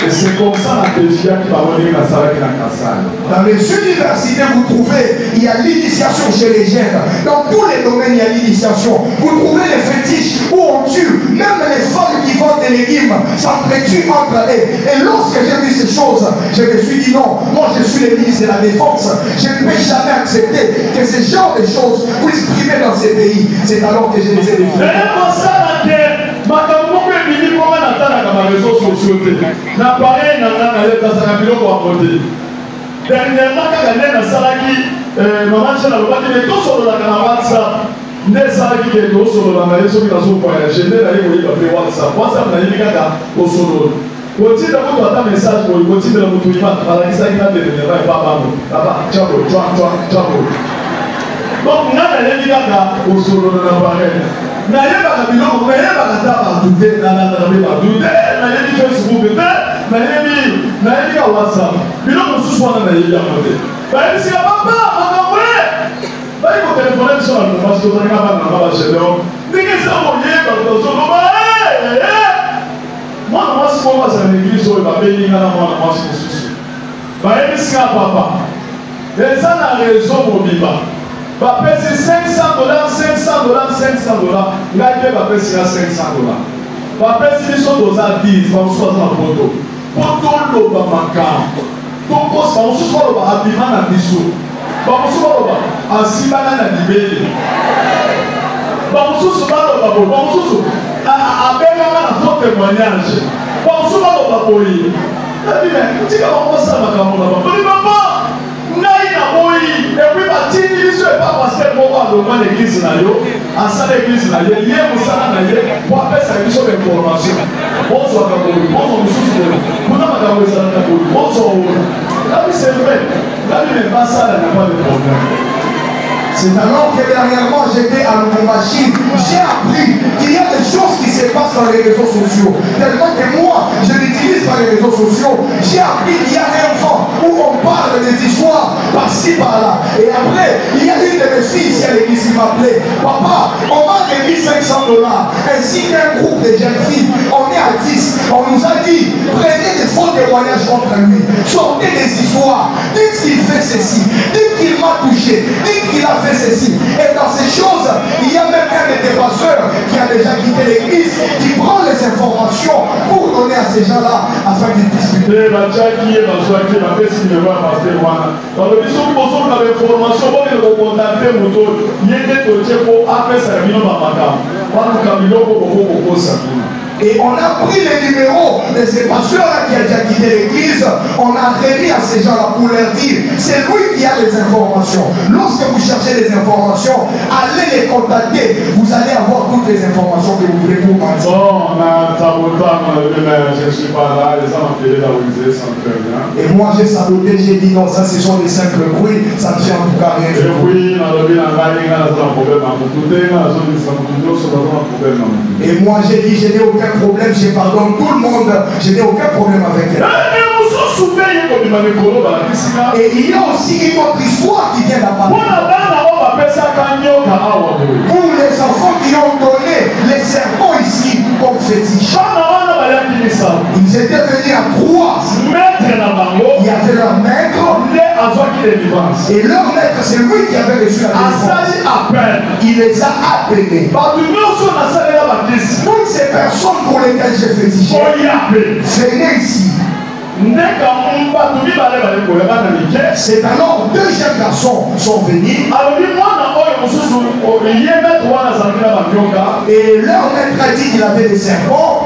Et c'est comme ça la défia qui va revenir à Sarah qui a Kassal. Dans les universités, vous trouvez, il y a l'initiation chez les jeunes. Dans tous les domaines, il y a l'initiation. Vous trouvez les fétiches où on tue. Même les femmes qui vendent des légumes s'entretuent entre elles. Et lorsque j'ai vu ces choses, je me suis dit non, moi je suis le ministre de la Défense. Je ne peux jamais accepter que ce genre de choses puissent primer dans ces pays. C'est alors que je les ai définis. Réseaux sociaux na pareil na leta sa biloko wa côté dernièrement quand elle na salaki maman chez la lobaki mais tout sur la WhatsApp ne salaki que tout sur la maison qui dans son voyage ne la yebo ba WhatsApp na yika ka au solo continue à vous attendre message pour continue à vous tout ima para qui ça qui va devenir pas baba chabo donc na la yika ka au solo na pareil na yeba biloko na yeba ta ba douter na Facebook na WhatsApp biloko susu wana na yebi amote bayebisi ya papa makamwe bayi kotelefone biso na lomasi tozalaka bana na bacheleo ndenge eza moyeba tozoloba mwana mwasi moko bazala na eglise oyo babelinga na mwana mwasi mosusu bayebisi ya papa eza na réseau mobimba bapesi $500 ngai mpe bapesi ya $500 bapesi biso toza 10 bamosusu baza na poto po toloba makambo tokosa bamosusu baloba abima na biso bamosusu baloba asimbana na libeli bamosusu baloba boye bamosusu abenganga na faux témoignage bamosusu baloba boye abime tika bakosala makambo na bapoli papa ngai na boyi epui batindi biso epa paster moko alongwa na eglise na yo asala eglise na ye ye mosala na ye po apesa biso bainformation bozwaka boyi bozwa mosusu boyi kuna makambo ezalaka boyi bozwa oyo nabi c'est vrai nabi me basala na pas de problème. C'est alors que dernièrement j'étais à Lubumbashi, j'ai appris qu'il y a des choses qui se passent dans les réseaux sociaux. Tellement que moi, je l'utilise dans les réseaux sociaux, j'ai appris qu'il y a un vent où on parle des histoires par-ci par-là. Et après, il y a une de mes filles ici à l'église qui m'appelait, papa, on m'a remis $500, ainsi qu'un groupe de jeunes filles. On est à 10, on nous a dit, prenez des faux témoignages contre lui, sortez des histoires, dites qu'il fait ceci, dites qu'il m'a touché, dites qu'il a fait ceci. Et dans ces choses, il y a même un de tes pasteurs qui a déjà quitté l'église, qui prend les informations pour donner à ces gens-là afin qu'ils puissent lutter. Et on a pris les numéros de ces pasteurs-là qui a déjà quitté l'église, on a remis à ces gens-là pour leur dire, c'est lui qui a les informations. Lorsque vous cherchez les informations, allez les contacter, vous allez avoir toutes les informations que vous voulez pour moi. Bon, je ne suis pas là, les gens m'ont appelé d'organiser, ça me fait rien. Et moi j'ai saboté, j'ai dit non, ça ce sont des simples bruits, ça ne fait en tout cas rien. Et moi j'ai dit, je n'ai aucun problème, je pardonne tout le monde, je n'ai aucun problème avec elle. Et il y a aussi une autre histoire qui vient d'apparaître. Pour les enfants qui ont donné les sermons ici comme fétiche. Ils étaient venus à 3. Il y avait leur maître. Et leur maître, c'est lui qui avait reçu la délivrance. Il les a appelés. Toutes ces personnes pour lesquelles j'ai fétiché, venez ici. C'est alors deux jeunes garçons sont venus. Et leur maître a dit qu'il avait des serpents.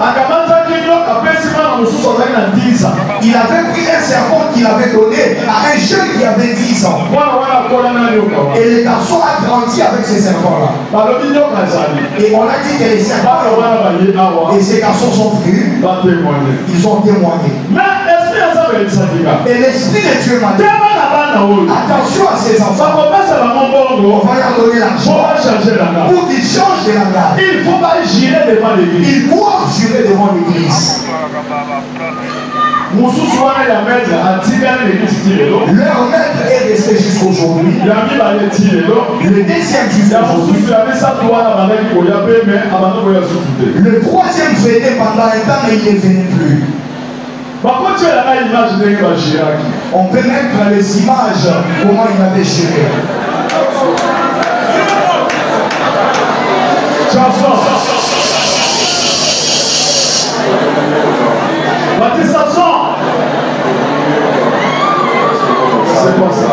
Il avait pris un serpent qu'il avait donné à un jeune qui avait 10 ans. Et le garçon a grandi avec ces serpents-là. Et on a dit que les serpents, et ces garçons sont venus, ils ont témoigné. Et l'Esprit de Dieu m'a dit, attention à ces enfants. On va leur donner l'argent pour qu'ils changent de langage. Il faut pas jurer devant l'église. Ils doivent jurer devant l'église. Leur maître est resté jusqu'aujourd'hui. Le deuxième jusqu'aujourd'hui. Le troisième venait pendant un temps et il ne venait plus. On peut mettre les images comment il avait géré. C'est quoi ça?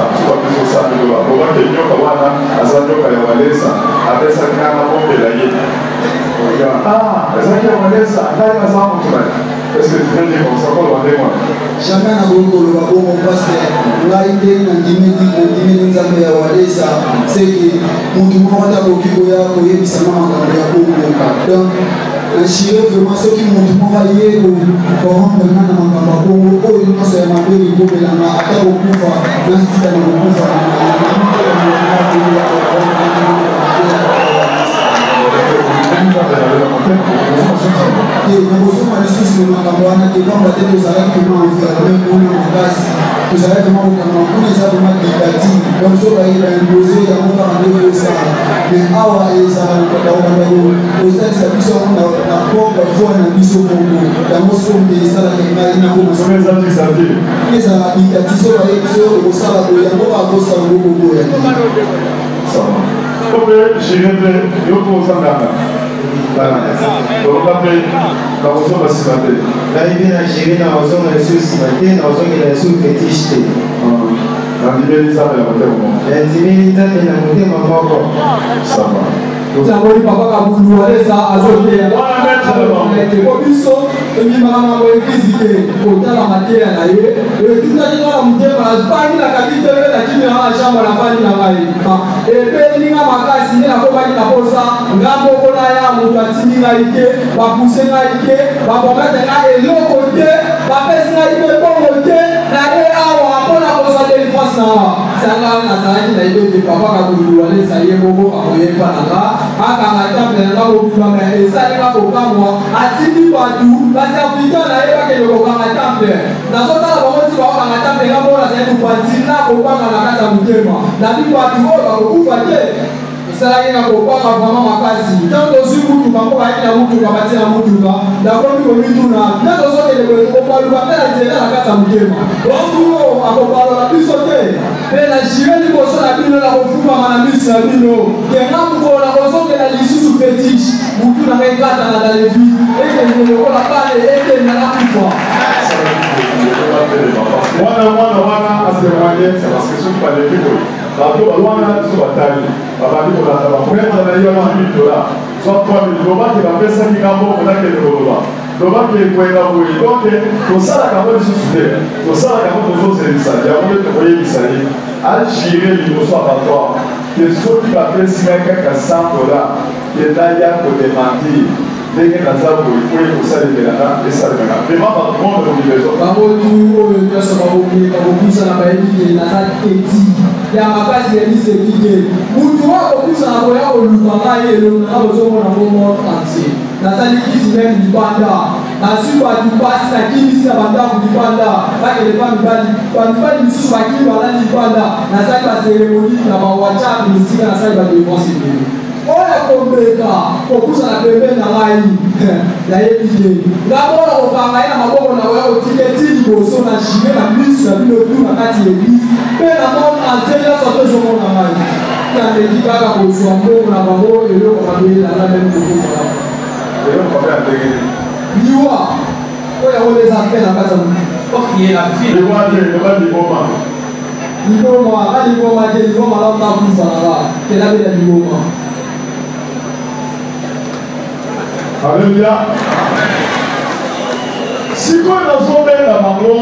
Jamais na bongo le bongo parce que là il est dans diminuer nzambe ya walesa c'est que mutu mmoja kokiko yako yebisa mama ya bongo donc na shire vraiment ce qui mutu mmoja yego kwa honda na mama bongo o ile kosa ya mabeli bombe na hata okufa na sita na okufa nakosoma lisusu makambo wana tekamba te tozalaki vraimen environne mpona makasi tozalaki vraimen kokanga mpona eza vraimen dikati donc so bayeba impose yango kaka nde kosala mais awa ezala nakokanda kosalisa biso yango na propre foi na biso moko yango sonde esalaka ngai nakoezala dikati so bayebi so okosala boye yango bakosala ngo koboya ope jirete yokozangaka naibi na jiri na ozonga esu nsima te na ozongela esu fetishe te ndimeli nzambe na motema moko Jamoni papa kabulu alesa azotea ko biso emimaka mambo ekizite kotala mateya na ye etunaki kaka motema azipaki na kapitele lakini aa jambo nafandi na ngai epelinga makasi nde nakobaki na posa ngambo na ya moto atindi ngai te bapuse ngai te bapomete ngai eloko te bapesi ngai mpe bongo te na ye awa mpona kozwa delifrance na awa sanga nazalaki na yebete papa kabulu alesa ye moko akoyeba na nga akanga temple na kokubama esalinga kokamwa atindi batu baserviteur na ye bakende kokanga temple nazotala bango ti bakokanga temple nga mpo nazali kopanzi na kopanga na kati ya motema nabi batu oyo bakokufa te esalaki na kopanga vraimen makasi ntango tozwi mutuka mpo bayaki na mutuka batie na mutuka nakomi komituna nde tozokende kopaluka mpe na nzela na kati ya motema osuo akopalola biso te mpe na jire liboso na bino na kofumama na miso na bino kenga mokolo kozongela lisusu fetiche mutu na ngai katana na levi ekende lokola pale ekende na kufa wana asemanye parce que soki baleki boye bato balwana biso batali babandi kolanda baprêtre na yo na $1000 soit 3000 lobaki bapesaki ngambo konakende koloba lobaki ekwenga boye donc tosalaka yango lisusu te tosalaka yango tozozelisa yango nde tokoyebisa ye agire liboso ya batoire ke soki bapesi ngai kaka $100 ke naya kodemantir ndenge naza boye po ekosalelelanga esalemaka vraiment bato monde mobilezo bamotu oyo nyonso bakobusana bayebi te naza teti ya makasi ya liseki te mutu oyo akobusana koya koluka ngai elonga bozomona ngo monde entier nazalikisi meme libanda nazwi batu pasi nakimisi na bandako libanda bakele bamibali misusu bakili balali libanda nazali baseremoni na bawatsapp misika nasali badevance ebele oyo kombeka kopusana pembeni na ngai nayebi te ngabona kokanga ye na maboko na oya kotika eti liboso na jime na miso na bino tu na kati ya eglise mpe na mona nze nyonso to ezomona ngai nandeki kaka kozwa mbongo na bango eloko babelanga meme kokosala liwa oyo yango eza mpe na kati liboma ka liboma te liboma laotakuzalaka kelabela liboma Alléluia. sikoyo nazobenga bango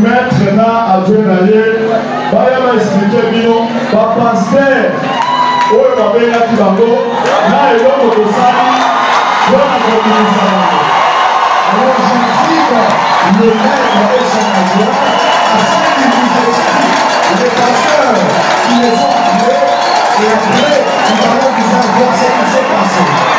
maître na adjoint na ye baya baexplike bino bapaster oyo babengaki bango na eloko tosali mpona kobimisana. Alors j'invite le maître et son adjoint Nous allons vous faire voir ce qui s'est passé.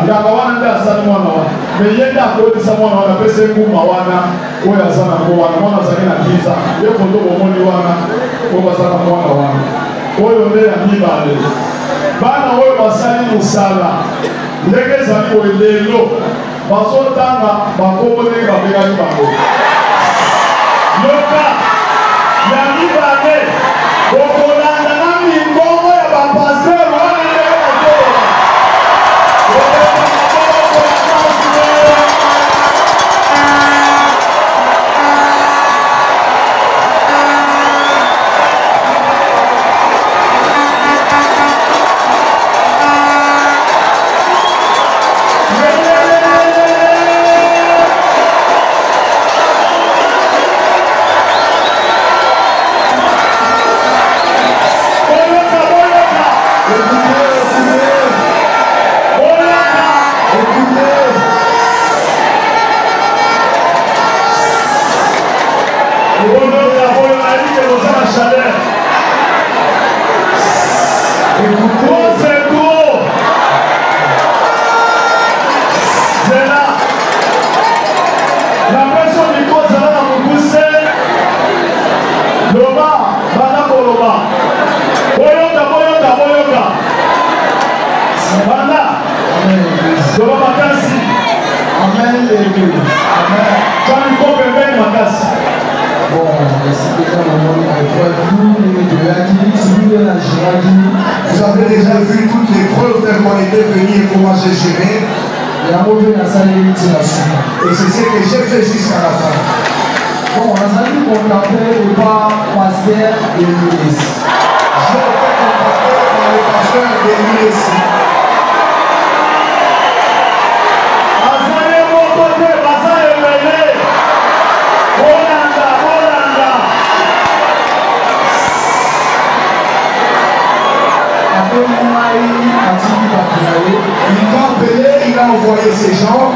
nganga wana nde asali mwana wana me ye nde akoyebisa mwana wana apesa ekuma wana oyo aza nango wana mwana azali na kiza ye foto bomoni wana oyo baza na mwana wana oyo nde ya mibale bana oyo basali mosala ndenge ezali boye lelo bazotanga bakombo ndenge babengaki bango yoka ya mibale okolanda na mingongo ya bapaster wana ndenge bazoloba Vous avez déjà vu toutes les preuves telles qu'on était venu et comment j'ai géré. Et c'est ce que j'ai fait jusqu'à la fin. Bon, on a dit qu'on appelle pas pasteur de l'Église. J'ai été contacté par le pasteur de l'Église. Il m'a appelé, il a envoyé ses gens.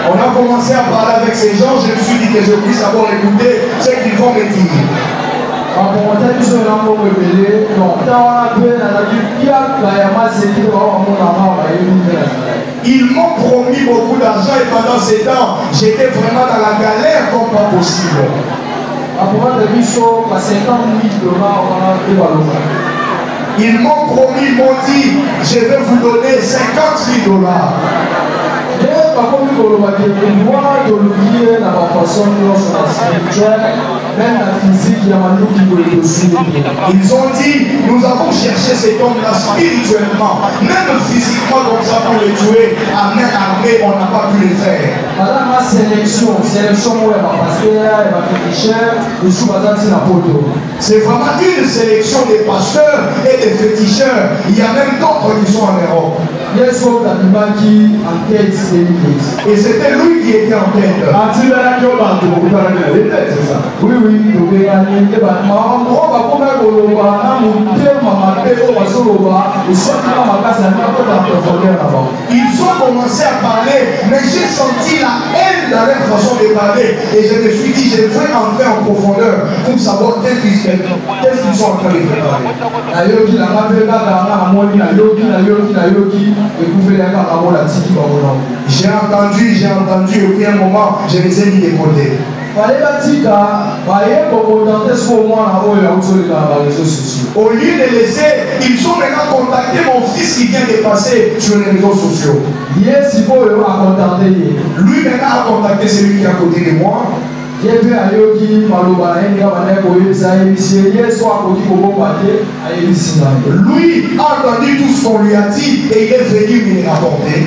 On a commencé à parler avec ces gens, je me suis dit que je puisse d'abord écouter ce qu'ils vont me dire. Ils m'ont promis beaucoup d'argent et pendant ces temps, j'étais vraiment dans la galère comme pas possible. Ils m'ont promis, ils m'ont dit, je vais vous donner 50 000 $. Ils ont dit, nous avons cherché cet homme-là spirituellement, même physiquement comme ça pour le tuer. Amen, mais on n'a pas pu le faire. Madame, ma sélection moi, ma pasteur, ma féticheur, je suis basé sur la photo. C'est vraiment une sélection des pasteurs et des féticheurs. Il y a même d'autres qui sont en Europe. Et c'était lui qui était en tête. Oui, oui. Ils ont commencé à parler, mais j'ai senti la haine dans leur façon de parler. Et je me suis dit, je vais entrer en profondeur pour savoir qu'est-ce qu'ils sont en train de préparer. J'ai entendu, et puis à un moment, je les ai mis de côté. Au lieu de laisser, ils ont maintenant contacté mon fils qui vient de passer sur les réseaux sociaux. Lui maintenant a contacté celui qui est à côté de moi. Lui a entendu tout ce qu'on lui a dit et il est venu me rapporter.